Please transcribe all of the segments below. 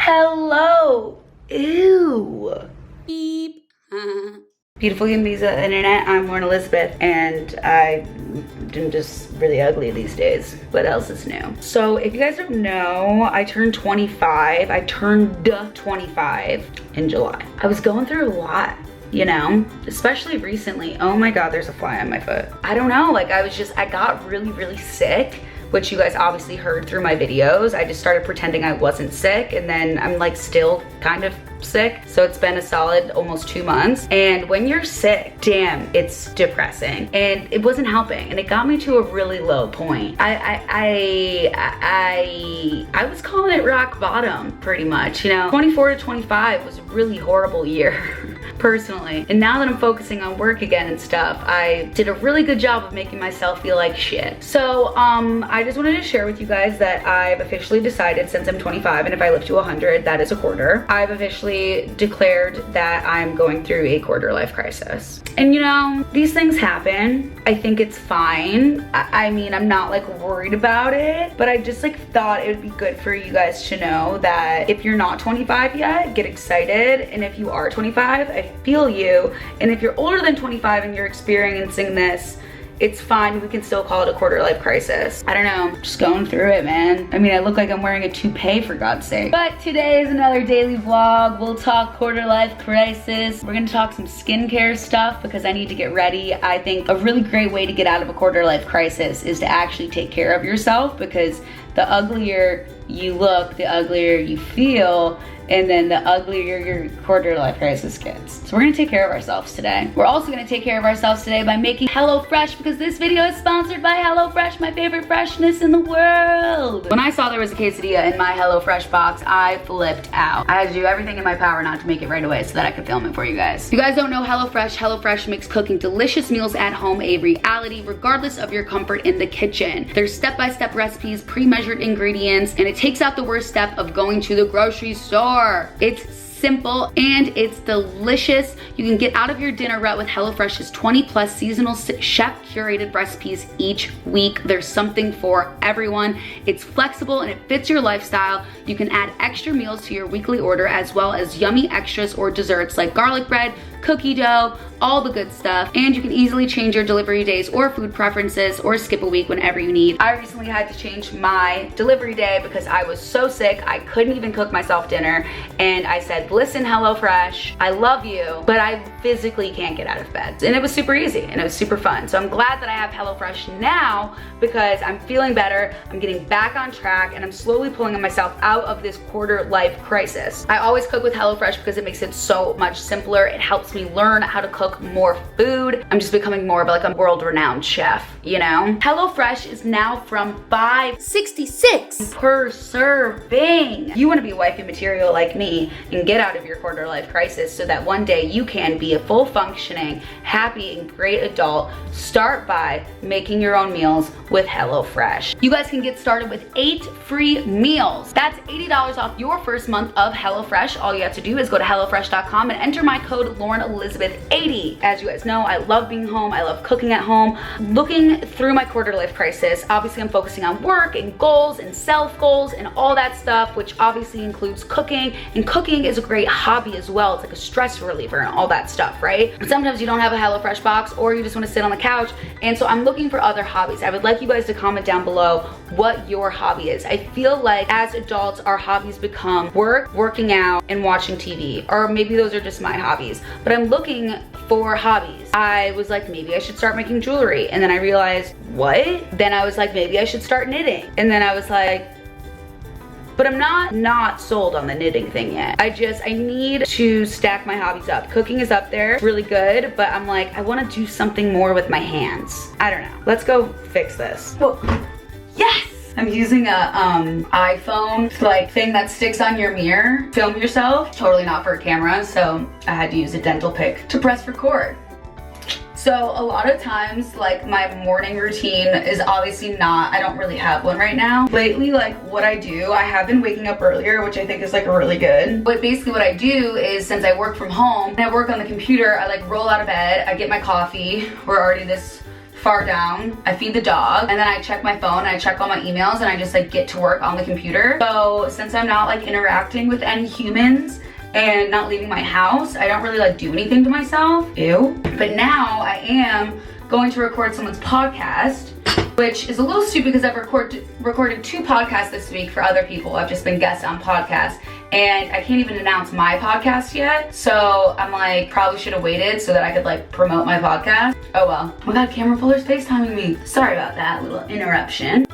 Hello. Ew. Beep. Beautiful humans of the internet, I'm Lauren Elizabeth, and I'm just really ugly these days. What else is new? So if you guys don't know, I turned 25. I turned 25 in July. I was going through a lot, you know, especially recently. Oh my God, there's a fly on my foot. I don't know, like I got really sick, which you guys obviously heard through my videos. I just started pretending I wasn't sick, and then I'm like still kind of sick. So it's been a solid almost 2 months. And when you're sick, damn, it's depressing. And it wasn't helping. And it got me to a really low point. I was calling it rock bottom pretty much, you know. 24 to 25 was a really horrible year personally. And now that I'm focusing on work again and stuff, I did a really good job of making myself feel like shit. So I just wanted to share with you guys that I've officially decided, since I'm 25 and if I live to 100, that is a quarter, I've officially declared that I'm going through a quarter life crisis. And you know, these things happen. I think it's fine. I mean, I'm not like worried about it, but I just like thought it would be good for you guys to know that if you're not 25 yet, get excited. And if you are 25, I feel you. And if you're older than 25 and you're experiencing this, it's fine. We can still call it a quarter life crisis. I don't know, just going through it, man. I mean, I look like I'm wearing a toupee, for God's sake. But today is another daily vlog. We'll talk quarter life crisis. We're gonna talk some skincare stuff because I need to get ready. I think a really great way to get out of a quarter life crisis is to actually take care of yourself, because the uglier you look, the uglier you feel, and then the uglier your quarter life crisis gets. So we're gonna take care of ourselves today. We're also gonna take care of ourselves today by making HelloFresh, because this video is sponsored by HelloFresh, my favorite freshness in the world. When I saw there was a quesadilla in my HelloFresh box, I flipped out. I had to do everything in my power not to make it right away so that I could film it for you guys. If you guys don't know HelloFresh, HelloFresh makes cooking delicious meals at home a reality, regardless of your comfort in the kitchen. There's step-by-step recipes, pre-measured ingredients, and it takes out the worst step of going to the grocery store. It's simple and it's delicious. You can get out of your dinner rut with HelloFresh's 20+ seasonal chef curated recipes each week. There's something for everyone. It's flexible and it fits your lifestyle. You can add extra meals to your weekly order, as well as yummy extras or desserts like garlic bread, cookie dough, all the good stuff. And you can easily change your delivery days or food preferences, or skip a week whenever you need. I recently had to change my delivery day because I was so sick I couldn't even cook myself dinner, and I said, listen HelloFresh, I love you, but I physically can't get out of bed. And it was super easy and it was super fun. So I'm glad that I have HelloFresh now, because I'm feeling better, I'm getting back on track, and I'm slowly pulling myself out of this quarter life crisis. I always cook with HelloFresh because it makes it so much simpler. It helps me learn how to cook more food. I'm just becoming more of like a world-renowned chef, you know? HelloFresh is now from $5.66 per serving. You wanna be wifey material like me and get out of your quarter life crisis so that one day you can be a full functioning, happy, and great adult. Start by making your own meals with HelloFresh. You guys can get started with 8 free meals. That's $80 off your first month of HelloFresh. All you have to do is go to HelloFresh.com and enter my code LaurenElizabeth80. As you guys know, I love being home. I love cooking at home. Looking through my quarter life crisis, obviously I'm focusing on work and goals and self goals and all that stuff, which obviously includes cooking. And cooking is a great hobby as well. It's like a stress reliever and all that stuff, right? But sometimes you don't have a HelloFresh box, or you just want to sit on the couch. And so I'm looking for other hobbies. I would like you guys to comment down below what your hobby is. I feel like as adults, our hobbies become work, working out, and watching TV. Or maybe those are just my hobbies. But I'm looking for hobbies. I was like, maybe I should start making jewelry. And then I realized, what? Then I was like, maybe I should start knitting. And then I was like, but I'm not sold on the knitting thing yet. I need to stack my hobbies up. Cooking is up there, really good, but I'm like, I wanna do something more with my hands. I don't know. Let's go fix this. Whoa. Yes! I'm using a iPhone like thing that sticks on your mirror. Film yourself. Totally not for a camera, so I had to use a dental pick to press record. So a lot of times, like, my morning routine is obviously not, I don't really have one right now. Lately, like, what I do, I have been waking up earlier, which I think is like really good. But basically what I do is, since I work from home and I work on the computer, I like roll out of bed, I get my coffee. We're already this far down. I feed the dog, and then I check my phone, and I check all my emails, and I just like get to work on the computer. So since I'm not like interacting with any humans and not leaving my house, I don't really like do anything to myself. Ew. But now I am going to record someone's podcast, which is a little stupid because I've recorded 2 podcasts this week for other people. I've just been guests on podcasts, and I can't even announce my podcast yet. So I'm like, probably should have waited so that I could like promote my podcast. Oh well. Oh my god, camera puller's FaceTiming me. Sorry about that little interruption.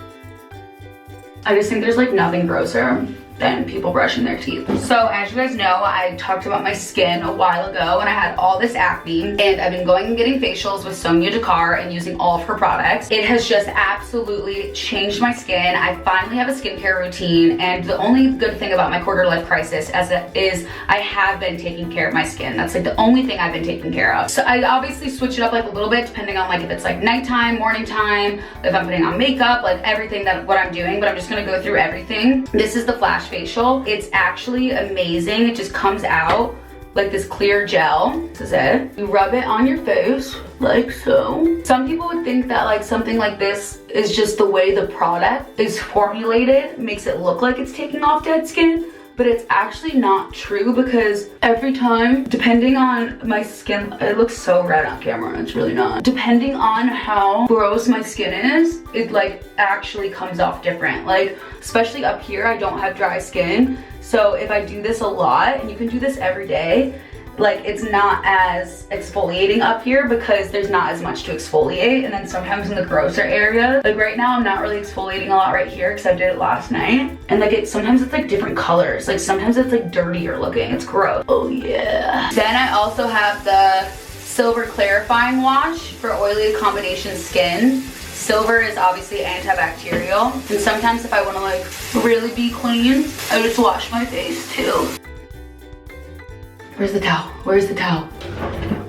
I just think there's like nothing grosser than people brushing their teeth. So as you guys know, I talked about my skin a while ago, and I had all this acne, and I've been going and getting facials with Sonia Dakar and using all of her products. It has just absolutely changed my skin. I finally have a skincare routine, and the only good thing about my quarter life crisis is I have been taking care of my skin. That's like the only thing I've been taking care of. So I obviously switch it up like a little bit depending on like if it's like nighttime, morning time, if I'm putting on makeup, like everything that what I'm doing, but I'm just gonna go through everything. This is the Flash Facial. It's actually amazing. It just comes out like this clear gel. This is it. You rub it on your face like so. Some people would think that like something like this is just the way the product is formulated, makes it look like it's taking off dead skin, but it's actually not true, because every time, depending on my skin, it looks so red on camera, it's really not. Depending on how gross my skin is, it like actually comes off different. Like, especially up here, I don't have dry skin. So if I do this a lot, and you can do this every day, like it's not as exfoliating up here because there's not as much to exfoliate. And then sometimes in the grosser area, like right now I'm not really exfoliating a lot right here because I did it last night, and like sometimes it's like different colors, like sometimes it's like dirtier looking. It's gross. Oh yeah. Then I also have the Silver Clarifying Wash for oily combination skin. Silver is obviously antibacterial, and sometimes if I want to like really be clean, I just wash my face too. Where's the towel? Where's the towel?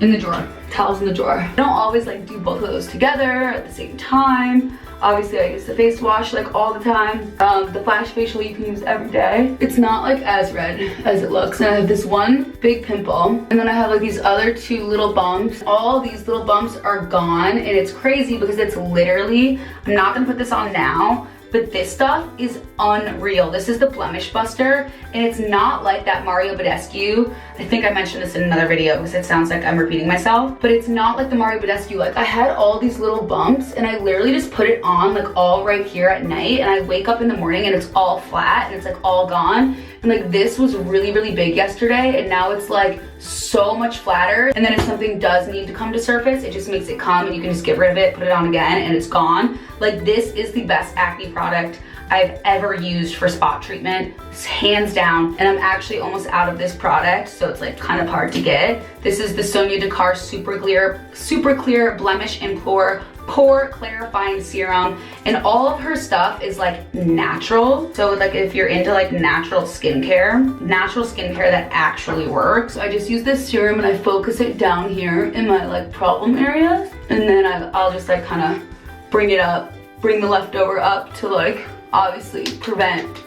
In the drawer. Towel's in the drawer. I don't always like do both of those together at the same time. Obviously I use the face wash like all the time. The Flash Facial you can use every day. It's not like as red as it looks. And I have this one big pimple, and then I have like these other 2 little bumps. All these little bumps are gone, and it's crazy because it's literally, I'm not gonna put this on now, but this stuff is unreal. This is the Blemish Buster, and it's not like that Mario Badescu. I think I mentioned this in another video because it sounds like I'm repeating myself, but it's not like the Mario Badescu. Like I had all these little bumps, and I literally just put it on like all right here at night, and I wake up in the morning and it's all flat and it's like all gone. And like this was really, really big yesterday, and now it's like so much flatter. And then if something does need to come to surface, it just makes it come, and you can just get rid of it, put it on again, and it's gone. Like this is the best acne product I've ever used for spot treatment, hands down. And I'm actually almost out of this product, so it's like kind of hard to get. This is the Sonia Dakar Super Clear Blemish and Pore Clarifying Serum, and all of her stuff is like natural. So like if you're into like natural skincare that actually works, I just use this serum and I focus it down here in my like problem areas, and then I'll just like kind of bring it up, bring the leftover up to like obviously prevent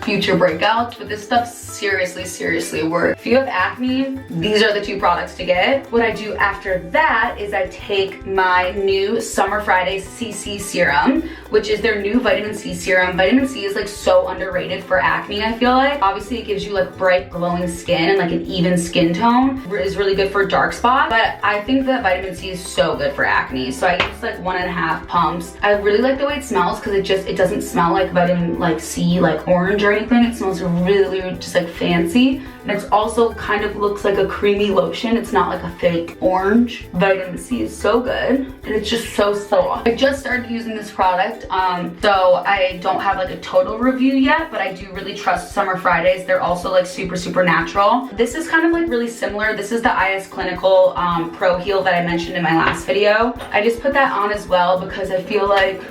future breakouts. But this stuff seriously works. If you have acne, these are the 2 products to get. What I do after that is I take my new Summer Fridays CC Serum, which is their new vitamin C serum. Vitamin C is like so underrated for acne, I feel like. Obviously it gives you like bright glowing skin and like an even skin tone. It is really good for dark spots, but I think that vitamin C is so good for acne. So I use like 1.5 pumps. I really like the way it smells because it doesn't smell like vitamin like C, like orange or anything. It smells really just like fancy, and it's also kind of looks like a creamy lotion. It's not like a fake orange. Vitamin C is so good, and it's just so soft. I just started using this product, so I don't have like a total review yet, but I do really trust Summer Fridays. They're also like super natural. This is kind of like really similar. This is the IS Clinical Pro Heal that I mentioned in my last video. I just put that on as well because I feel like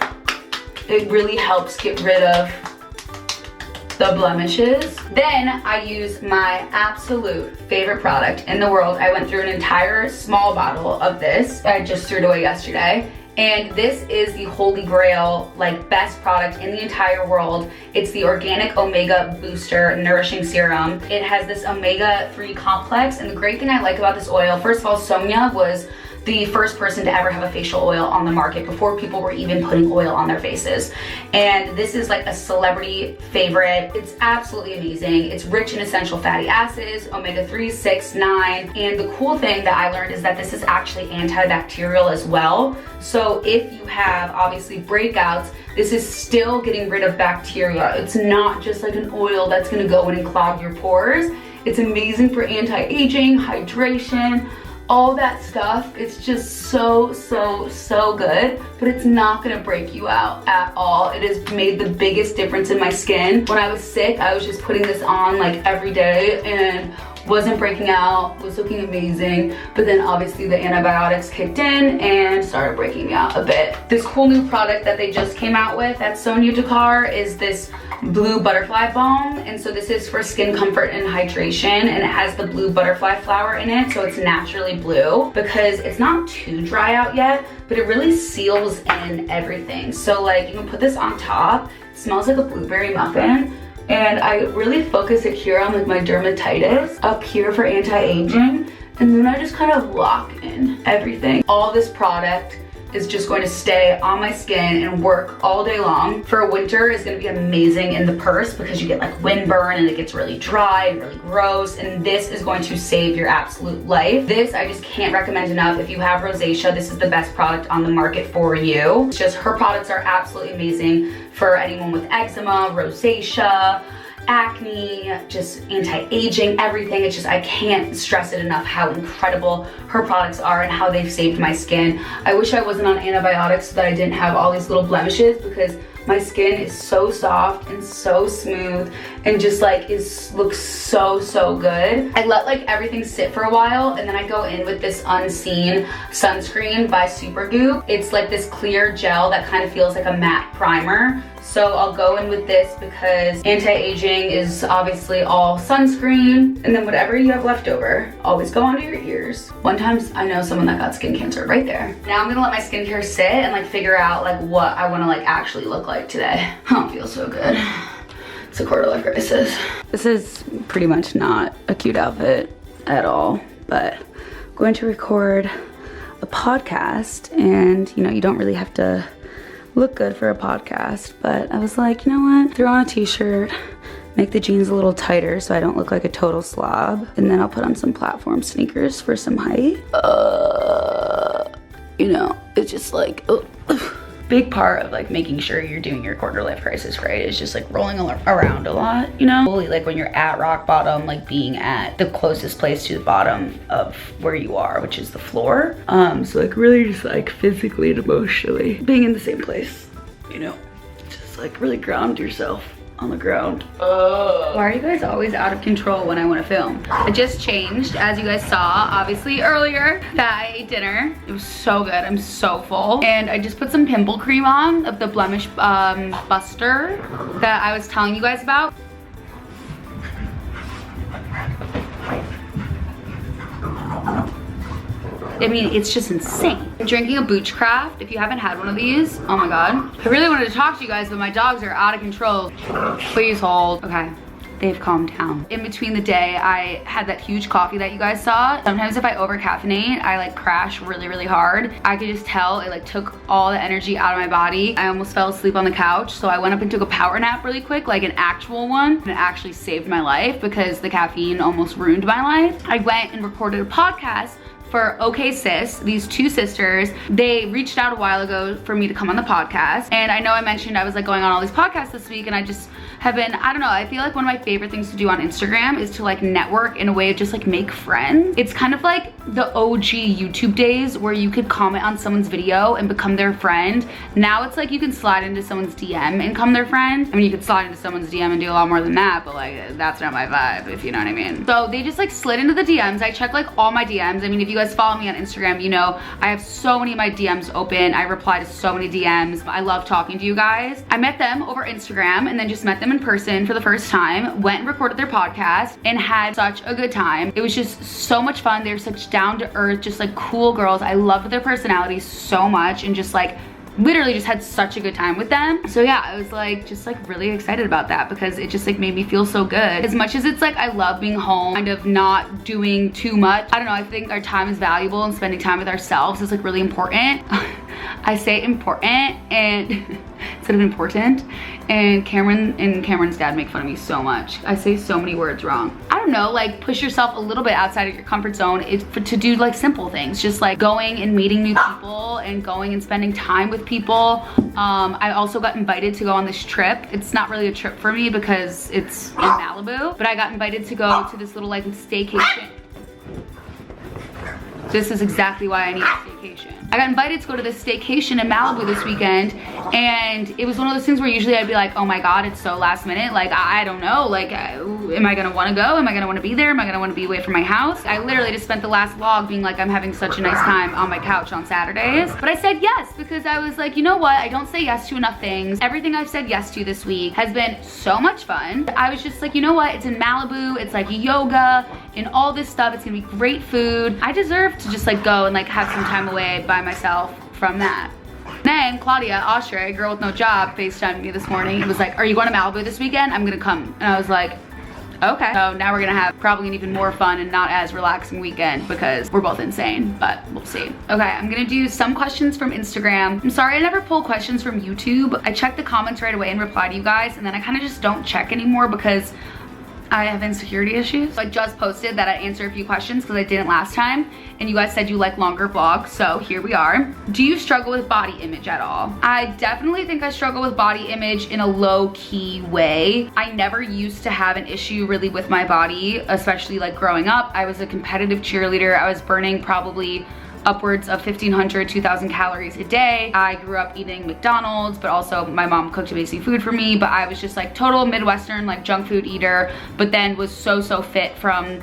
it really helps get rid of the blemishes. Then I use my absolute favorite product in the world. I went through an entire small bottle of this. I just threw it away yesterday. And this is the holy grail, like best product in the entire world. It's the Organic Omega Booster Nourishing Serum. It has this omega-3 complex, and the great thing I like about this oil, first of all, Sonia was the first person to ever have a facial oil on the market before people were even putting oil on their faces. And this is like a celebrity favorite. It's absolutely amazing. It's rich in essential fatty acids, omega-3, 6, 9. And the cool thing that I learned is that this is actually antibacterial as well. So if you have obviously breakouts, this is still getting rid of bacteria. It's not just like an oil that's gonna go in and clog your pores. It's amazing for anti-aging, hydration, all that stuff. It's just so, so, so good, but it's not gonna break you out at all. It has made the biggest difference in my skin. When I was sick, I was just putting this on like every day and wasn't breaking out, was looking amazing, but then obviously the antibiotics kicked in and started breaking me out a bit. This cool new product that they just came out with at Sonia Dakar is this blue butterfly balm, and so this is for skin comfort and hydration, and it has the blue butterfly flower in it, so it's naturally blue because it's not too dry out yet, but it really seals in everything. So like you can put this on top. It smells like a blueberry muffin. And I really focus it here on like my dermatitis, up here for anti-aging, and then I just kind of lock in everything. All this product is just going to stay on my skin and work all day long. For winter, it's gonna be amazing in the purse because you get like windburn and it gets really dry and really gross, and this is going to save your absolute life. This I just can't recommend enough. If you have rosacea, this is the best product on the market for you. It's just her products are absolutely amazing for anyone with eczema, rosacea, acne, just anti-aging, everything. It's just, I can't stress it enough how incredible her products are and how they've saved my skin. I wish I wasn't on antibiotics so that I didn't have all these little blemishes, because my skin is so soft and so smooth and just like looks so, so good. I let like everything sit for a while, and then I go in with this Unseen sunscreen by Supergoop. It's like this clear gel that kind of feels like a matte primer. So I'll go in with this because anti-aging is obviously all sunscreen, and then whatever you have left over, always go onto your ears. One time I know someone that got skin cancer right there. Now I'm gonna let my skincare sit and like figure out like what I wanna like actually look like today. I don't feel so good. It's a quarter life crisis. This is pretty much not a cute outfit at all, but I'm going to record a podcast, and you know, you don't really have to look good for a podcast, but I was like, you know what, throw on a t-shirt, make the jeans a little tighter so I don't look like a total slob, and then I'll put on some platform sneakers for some height. You know, it's just like, big part of like making sure you're doing your quarter life crisis right is just like rolling around a lot, you know? Like when you're at rock bottom, like being at the closest place to the bottom of where you are, which is the floor. So like really just like physically and emotionally being in the same place, you know? Just like really ground yourself on the ground. Why are you guys always out of control when I want to film? I just changed, as you guys saw, obviously earlier, that I ate dinner. It was so good, I'm so full. And I just put some pimple cream on of the Blemish Buster that I was telling you guys about. I mean, it's just insane. I'm drinking a Boochcraft. If you haven't had one of these, oh my God. I really wanted to talk to you guys, but my dogs are out of control. Please hold. Okay, they've calmed down. In between the day, I had that huge coffee that you guys saw. Sometimes if I over caffeinate, I like crash really, really hard. I could just tell it like took all the energy out of my body. I almost fell asleep on the couch. So I went up and took a power nap really quick, like an actual one. And it actually saved my life because the caffeine almost ruined my life. I went and recorded a podcast for OK Sis, these two sisters. They reached out a while ago for me to come on the podcast. And I know I mentioned I was like going on all these podcasts this week, and I just have been, I don't know, I feel like one of my favorite things to do on Instagram is to like network in a way of just like make friends. It's kind of like the OG YouTube days where you could comment on someone's video and become their friend. Now it's like you can slide into someone's DM and become their friend. I mean, you could slide into someone's DM and do a lot more than that, but like that's not my vibe, if you know what I mean. So they just like slid into the DMs. I check like all my DMs. I mean, if you guys follow me on Instagram, you know I have so many of my DMs open. I reply to so many DMs. I love talking to you guys. I met them over Instagram and then just met them in person for the first time, went and recorded their podcast and had such a good time. It was just so much fun. They're such down to earth, just like cool girls. I loved their personalities so much and just like literally just had such a good time with them. So yeah, I was like, just like really excited about that because it just like made me feel so good. As much as it's like, I love being home, kind of not doing too much. I don't know, I think our time is valuable and spending time with ourselves is like really important. I say important and instead of important, and Cameron and Cameron's dad make fun of me so much. I say so many words wrong. I don't know, like push yourself a little bit outside of your comfort zone to do like simple things, just like going and meeting new people and going and spending time with people. I also got invited to go on this trip. It's not really a trip for me because it's in Malibu, but I got invited to go to this little like staycation. This is exactly why I need a staycation. I got invited to go to this staycation in Malibu this weekend, and it was one of those things where usually I'd be like, oh my God, it's so last minute. Like, I don't know, like, am I gonna wanna go? Am I gonna wanna be there? Am I gonna wanna be away from my house? I literally just spent the last vlog being like, I'm having such a nice time on my couch on Saturdays. But I said yes, because I was like, you know what? I don't say yes to enough things. Everything I've said yes to this week has been so much fun. I was just like, you know what? It's in Malibu, it's like yoga and all this stuff. It's gonna be great food. I deserve to just like go and like have some time away by myself from that. Then Claudia Oshre, girl with no job, FaceTimed me this morning. It was like, are you going to Malibu this weekend? I'm gonna come. And I was like, okay. So now we're gonna have probably an even more fun and not as relaxing weekend because we're both insane, but we'll see. Okay, I'm gonna do some questions from Instagram. I'm sorry I never pull questions from YouTube. I check the comments right away and reply to you guys, and then I kind of just don't check anymore because I have insecurity issues. So I just posted that I answer a few questions because I didn't last time, and you guys said you like longer vlogs, so here we are. Do you struggle with body image at all? I definitely think I struggle with body image in a low-key way. I never used to have an issue really with my body, especially like growing up. I was a competitive cheerleader. I was burning probably upwards of 1,500, 2,000 calories a day. I grew up eating McDonald's, but also my mom cooked amazing food for me, but I was just like total Midwestern, like junk food eater, but then was so fit from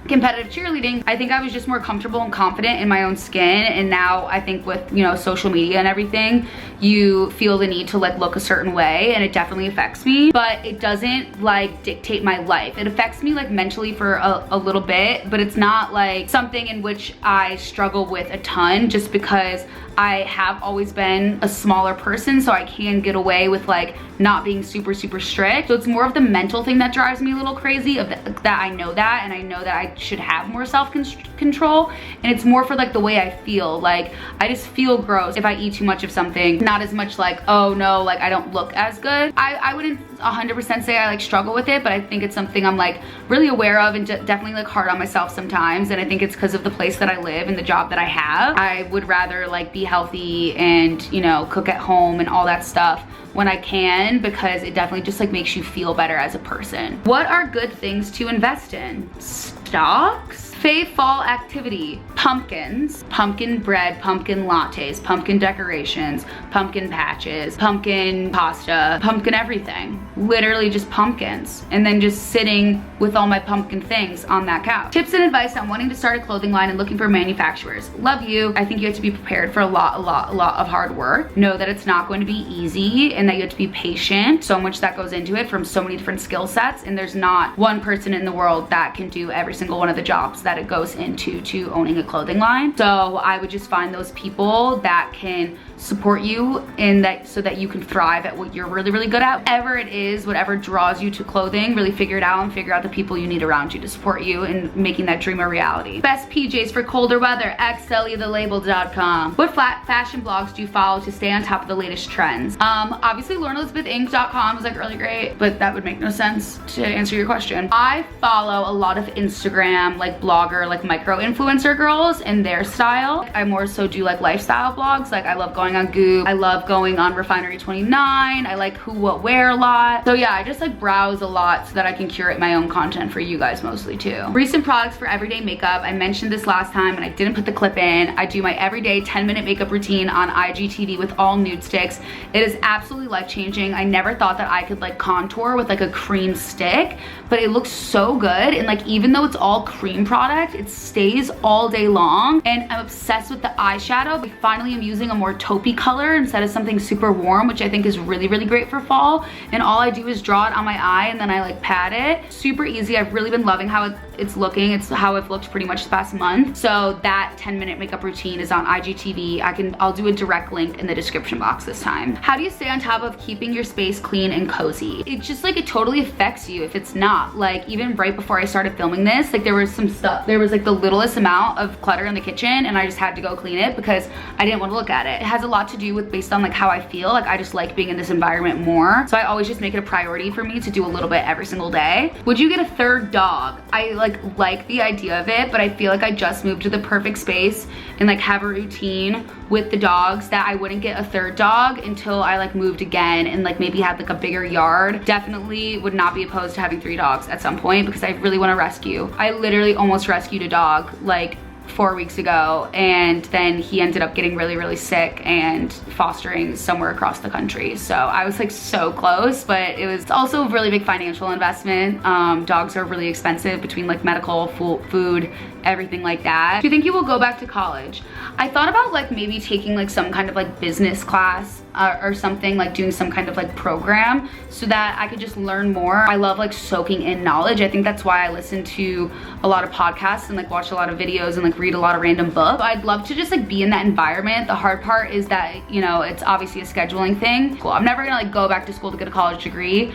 competitive cheerleading. I think I was just more comfortable and confident in my own skin, and now I think with, you know, social media and everything, you feel the need to like look a certain way, and it definitely affects me, but it doesn't like dictate my life. It affects me like mentally for a little bit, but it's not like something in which I struggle with a ton, just because I have always been a smaller person, so I can get away with like not being super strict. So it's more of the mental thing that drives me a little crazy, of that I know that, and I know that I should have more self-control, and it's more for like the way I feel. Like, I just feel gross if I eat too much of something, not as much like, oh no, like I don't look as good. I wouldn't 100% say I like struggle with it, but I think it's something I'm like really aware of, and definitely like hard on myself sometimes, and I think it's because of the place that I live and the job that I have. I would rather like be healthy and, you know, cook at home and all that stuff when I can, because it definitely just like makes you feel better as a person. What are good things to invest in? Stocks? Fave fall activity: pumpkins, pumpkin bread, pumpkin lattes, pumpkin decorations, pumpkin patches, pumpkin pasta, pumpkin everything. Literally just pumpkins. And then just sitting with all my pumpkin things on that couch. Tips and advice on wanting to start a clothing line and looking for manufacturers. Love you. I think you have to be prepared for a lot of hard work. Know that it's not going to be easy, and that you have to be patient. So much that goes into it from so many different skill sets, and there's not one person in the world that can do every single one of the jobs that it goes into to owning a clothing line. So I would just find those people that can support you in that, so that you can thrive at what you're really good at. Whatever it is, whatever draws you to clothing, really figure it out and figure out the people you need around you to support you in making that dream a reality. Best PJs for colder weather: xluthelabel.com. What fashion blogs do you follow to stay on top of the latest trends? Obviously LaurenElizabethInc.com is like really great, but that would make no sense to answer your question. I follow a lot of Instagram like blogger, like micro influencer girls and their style. I more so do like lifestyle blogs. Like, I love going on Goop. I love going on Refinery 29. I like Who What Wear a lot. So yeah, I just like browse a lot so that I can curate my own content for you guys mostly too. Recent products for everyday makeup. I mentioned this last time and I didn't put the clip in. I do my everyday 10-minute makeup routine on IGTV with all nude sticks. It is absolutely life-changing. I never thought that I could like contour with like a cream stick, but it looks so good. And like, even though it's all cream product, it stays all day long. And I'm obsessed with the eyeshadow. I finally am using a more taupe taupey color instead of something super warm, which I think is really, really great for fall. And all I do is draw it on my eye and then I like pat it. Super easy. I've really been loving how it's looking. It's how I've looked pretty much the past month. So that 10-minute makeup routine is on IGTV. I'll do a direct link in the description box this time. How do you stay on top of keeping your space clean and cozy? It's just like, it totally affects you if it's not. Like, even right before I started filming this, like there was some stuff, there was like the littlest amount of clutter in the kitchen and I just had to go clean it because I didn't want to look at it. It has a lot to do with based on like how I feel. Like, I just like being in this environment more. So I always just make it a priority for me to do a little bit every single day. Would you get a third dog? I like the idea of it, but I feel like I just moved to the perfect space and like have a routine with the dogs that I wouldn't get a third dog until I like moved again and like maybe had like a bigger yard. Definitely would not be opposed to having 3 dogs at some point because I really want to rescue. I literally almost rescued a dog like 4 weeks ago, and then he ended up getting really, really sick and fostering somewhere across the country. So I was like so close, but it was also a really big financial investment. Dogs are really expensive between like medical, food, everything like that. Do you think you will go back to college? I thought about like maybe taking like some kind of like business class or something, like doing some kind of like program so that I could just learn more. I love like soaking in knowledge. I think that's why I listen to a lot of podcasts and like watch a lot of videos and like read a lot of random books. I'd love to just like be in that environment. The hard part is that, you know, it's obviously a scheduling thing. Cool. I'm never gonna like go back to school to get a college degree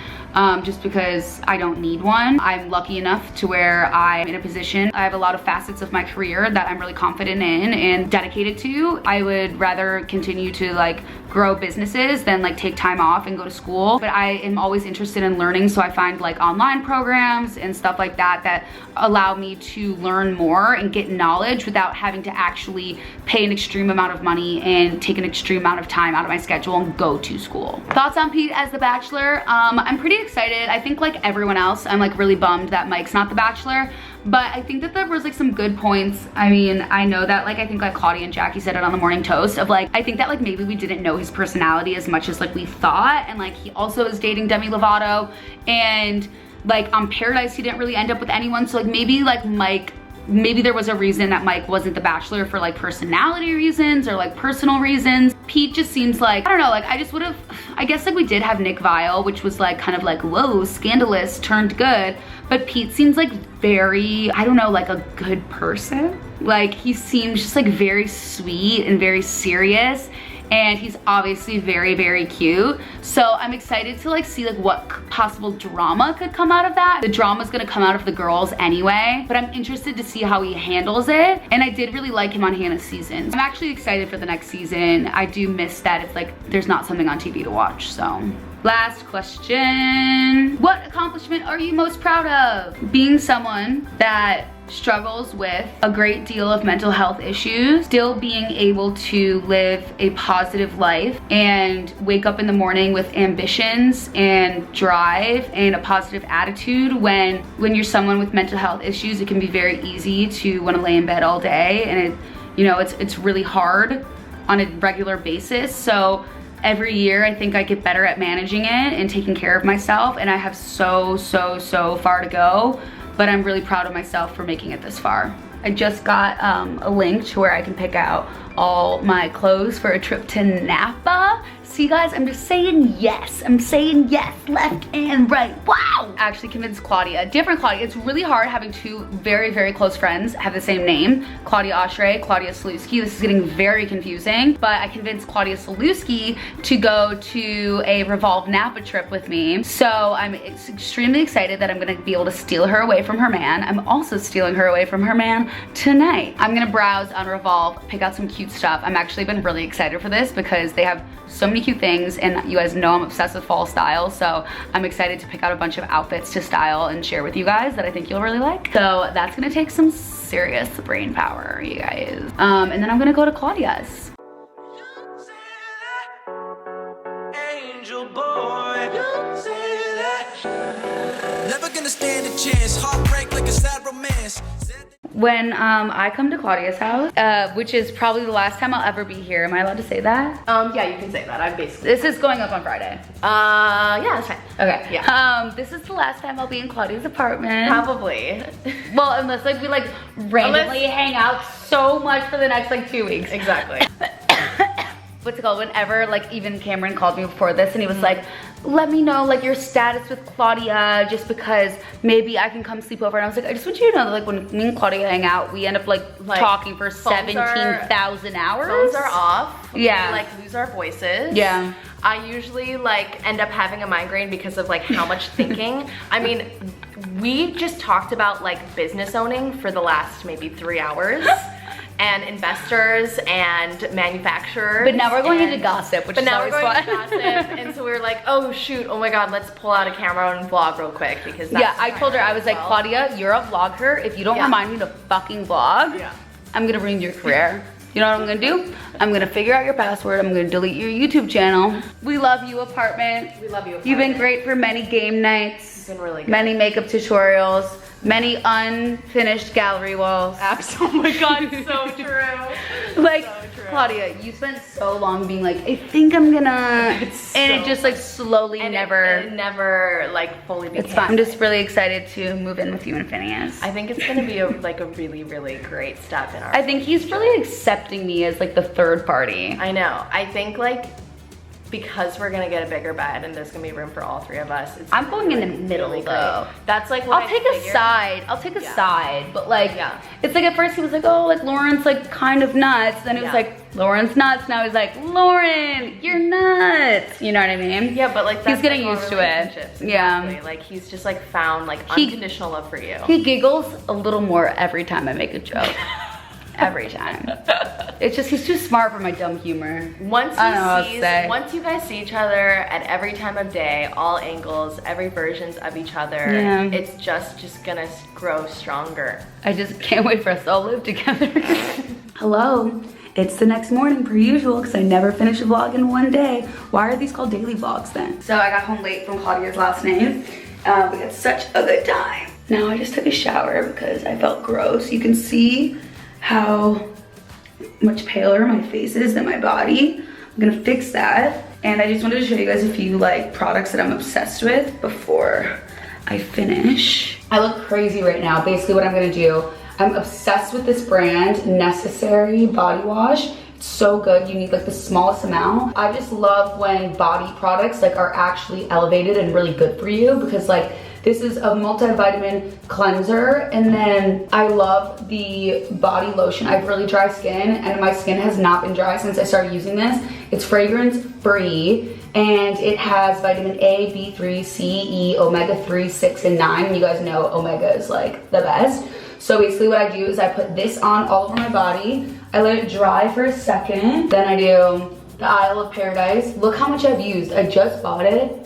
just because I don't need one. I'm lucky enough to where I'm in a position. I have a lot of facets of my career that I'm really confident in and dedicated to. I would rather continue to like grow businesses than like take time off and go to school. But I am always interested in learning, so I find like online programs and stuff like that that allow me to learn more and get knowledge without having to actually pay an extreme amount of money and take an extreme amount of time out of my schedule and go to school. Thoughts on Pete as the Bachelor? I'm pretty excited. I think like everyone else, I'm like really bummed that Mike's not the Bachelor. But I think that there was like some good points. I mean, I know that like, I think like Claudia and Jackie said it on the Morning Toast of like, I think that like maybe we didn't know his personality as much as like we thought. And like, he also is dating Demi Lovato, and like on Paradise, he didn't really end up with anyone. So like maybe like Mike, maybe there was a reason that Mike wasn't the Bachelor for like personality reasons or like personal reasons. Pete just seems like, I don't know, like I just would have, I guess like we did have Nick Viall, which was like kind of like, whoa, scandalous turned good. But Pete seems like very, I don't know, like a good person. Like he seems just like very sweet and very serious. And he's obviously very, very cute. So I'm excited to like see like what possible drama could come out of that. The drama's gonna come out of the girls anyway, but I'm interested to see how he handles it. And I did really like him on Hannah's season. I'm actually excited for the next season. I do miss that it's like there's not something on TV to watch, so. Last question. What accomplishment are you most proud of? Being someone that struggles with a great deal of mental health issues, still being able to live a positive life and wake up in the morning with ambitions and drive and a positive attitude. When you're someone with mental health issues, it can be very easy to want to lay in bed all day, and it's really hard on a regular basis. So every year I think I get better at managing it and taking care of myself, and I have so far to go, but I'm really proud of myself for making it this far. I just got a link to where I can pick out all my clothes for a trip to Napa. See guys, I'm just saying yes. I'm saying yes, left and right. Wow! I actually convinced Claudia, different Claudia. It's really hard having two very, very close friends have the same name. Claudia Oshray, Claudia Salewski. This is getting very confusing, but I convinced Claudia Salewski to go to a Revolve Napa trip with me. So I'm extremely excited that I'm gonna be able to steal her away from her man. I'm also stealing her away from her man tonight. I'm gonna browse on Revolve, pick out some cute stuff. I'm actually been really excited for this because they have so many cute things, and you guys know I'm obsessed with fall style, so I'm excited to pick out a bunch of outfits to style and share with you guys that I think you'll really like. So that's gonna take some serious brain power, you guys. And then I'm gonna go to Claudia's. Angel boy, never gonna stand a chance, heartbreak like a sad romance. When I come to Claudia's house, which is probably the last time I'll ever be here. Am I allowed to say that? Yeah, you can say that. I'm basically. This is going up on Friday. Yeah, that's fine. Okay. Yeah. This is the last time I'll be in Claudia's apartment. Probably. Well, unless like we like randomly hang out so much for the next like 2 weeks. Exactly. what's it called, whenever, like, even Cameron called me before this and he was like, let me know, like, your status with Claudia, just because maybe I can come sleep over. And I was like, I just want you to know that, like, when me and Claudia hang out, we end up, like talking for 17,000 hours. Phones are off. Yeah. We, like, lose our voices. Yeah. I usually, like, end up having a migraine because of, like, how much thinking. I mean, we just talked about, like, business owning for the last maybe 3 hours. And investors and manufacturers. But now we're going into gossip, which is always fun. But now we're going into gossip, and so we were like, oh shoot, oh my god, let's pull out a camera and vlog real quick, because that's I told her, I was like, Claudia, you're a vlogger. If you don't remind me to fucking vlog, I'm gonna ruin your career. You know what I'm gonna do? I'm gonna figure out your password. I'm gonna delete your YouTube channel. We love you, apartment. We love you, apartment. You've been great for many game nights. It's been really good. Many makeup tutorials. Many unfinished gallery walls. Oh my god, so true. Like, so true. Claudia, you spent so long being like, I think I'm gonna, and it just like slowly and never. It never like fully became. It's fine. I'm just really excited to move in with you and Phineas. I think it's gonna be a really, really great step in our I think he's really accepting me as like the third party. I know. I think like, because we're gonna get a bigger bed and there's gonna be room for all three of us. I'm going in the middle though. That's like what I'll take a side. I'll take a side, but like, it's like at first he was like, oh, like Lauren's like kind of nuts. Then it was like, Lauren's nuts. Now he's like, Lauren, you're nuts. You know what I mean? Yeah, but like that's he's getting like used to it. Exactly. Yeah. Like he's just like found like unconditional love for you. He giggles a little more every time I make a joke. Every time. It's just, he's too smart for my dumb humor. Once you guys see each other at every time of day, all angles, every versions of each other, it's just gonna grow stronger. I just can't wait for us to all live together. Hello. It's the next morning per usual because I never finish a vlog in one day. Why are these called daily vlogs then? So I got home late from Claudia's last name. We had such a good time. Now I just took a shower because I felt gross. You can see how much paler my face is than my body. I'm gonna fix that. And I just wanted to show you guys a few like products that I'm obsessed with before I finish. I look crazy right now. Basically what I'm gonna do, I'm obsessed with this brand, Necessary Body Wash. It's so good. You need like the smallest amount. I just love when body products like are actually elevated and really good for you, because like this is a multivitamin cleanser, and then I love the body lotion. I have really dry skin and my skin has not been dry since I started using this. It's fragrance free and it has vitamin A, B3, C, E, omega-3, 6, and 9. And you guys know omega is like the best. So basically what I do is I put this on all over my body. I let it dry for a second. Then I do the Isle of Paradise. Look how much I've used. I just bought it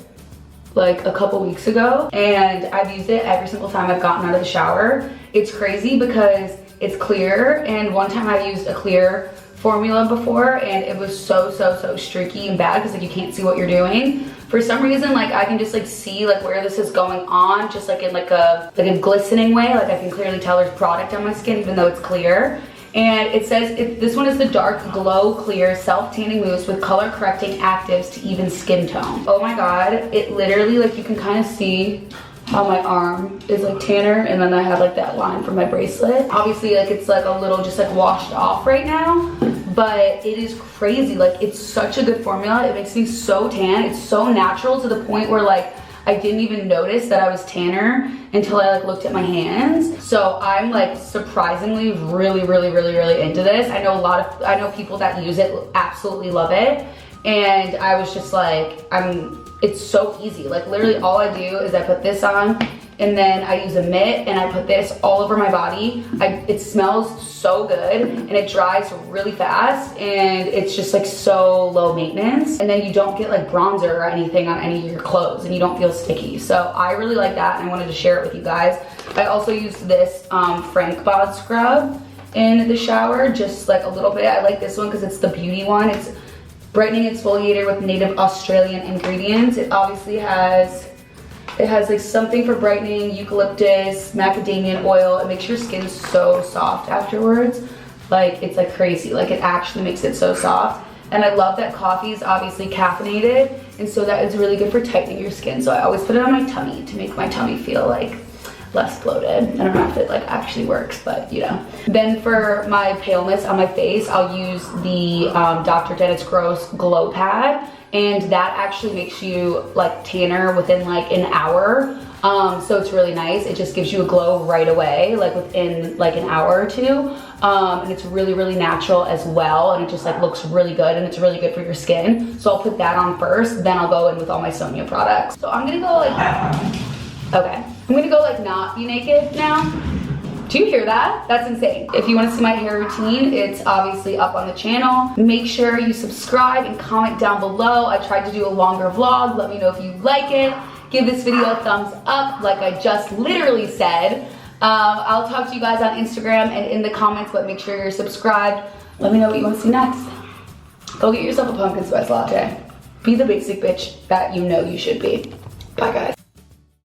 like a couple weeks ago and I've used it every single time I've gotten out of the shower. It's crazy because it's clear, and one time I used a clear formula before and it was so streaky and bad because like you can't see what you're doing. For some reason like I can just like see like where this is going on, just like in like a glistening way. Like I can clearly tell there's product on my skin even though it's clear. And it says, this one is the Dark Glow Clear Self-Tanning Mousse with color correcting actives to even skin tone. Oh my god, it literally, like you can kind of see how my arm is like tanner, and then I have like that line from my bracelet. Obviously like it's like a little just like washed off right now, but it is crazy. Like it's such a good formula. It makes me so tan. It's so natural to the point where like I didn't even notice that I was tanner until I like looked at my hands. So I'm like surprisingly really into this. I know people that use it absolutely love it. And I was just like, it's so easy. Like literally all I do is I put this on and then I use a mitt and I put this all over my body. It smells so good and it dries really fast and it's just like so low maintenance. And then you don't get like bronzer or anything on any of your clothes and you don't feel sticky. So I really like that and I wanted to share it with you guys. I also used this Frank Bod scrub in the shower, just like a little bit. I like this one because it's the beauty one. It's Brightening Exfoliator with native Australian ingredients. It obviously has like something for brightening, eucalyptus, macadamia oil. It makes your skin so soft afterwards. Like it's like crazy. Like it actually makes it so soft. And I love that coffee is obviously caffeinated, and so that is really good for tightening your skin. So I always put it on my tummy to make my tummy feel like less bloated. I don't know if it like actually works, but you know. Then for my paleness on my face, I'll use the Dr. Dennis Gross Glow Pad, and that actually makes you like tanner within like an hour. So it's really nice. It just gives you a glow right away, like within like an hour or two. And it's really, really natural as well. And it just like looks really good, and it's really good for your skin. So I'll put that on first, then I'll go in with all my Sonia products. So I'm gonna go like, okay. I'm gonna go like not be naked now. Do you hear that? That's insane. If you want to see my hair routine, it's obviously up on the channel. Make sure you subscribe and comment down below. I tried to do a longer vlog. Let me know if you like it. Give this video a thumbs up like I just literally said. I'll talk to you guys on Instagram and in the comments, but make sure you're subscribed. Let me know what you want to see next. Go get yourself a pumpkin spice latte. Be the basic bitch that you know you should be. Bye guys.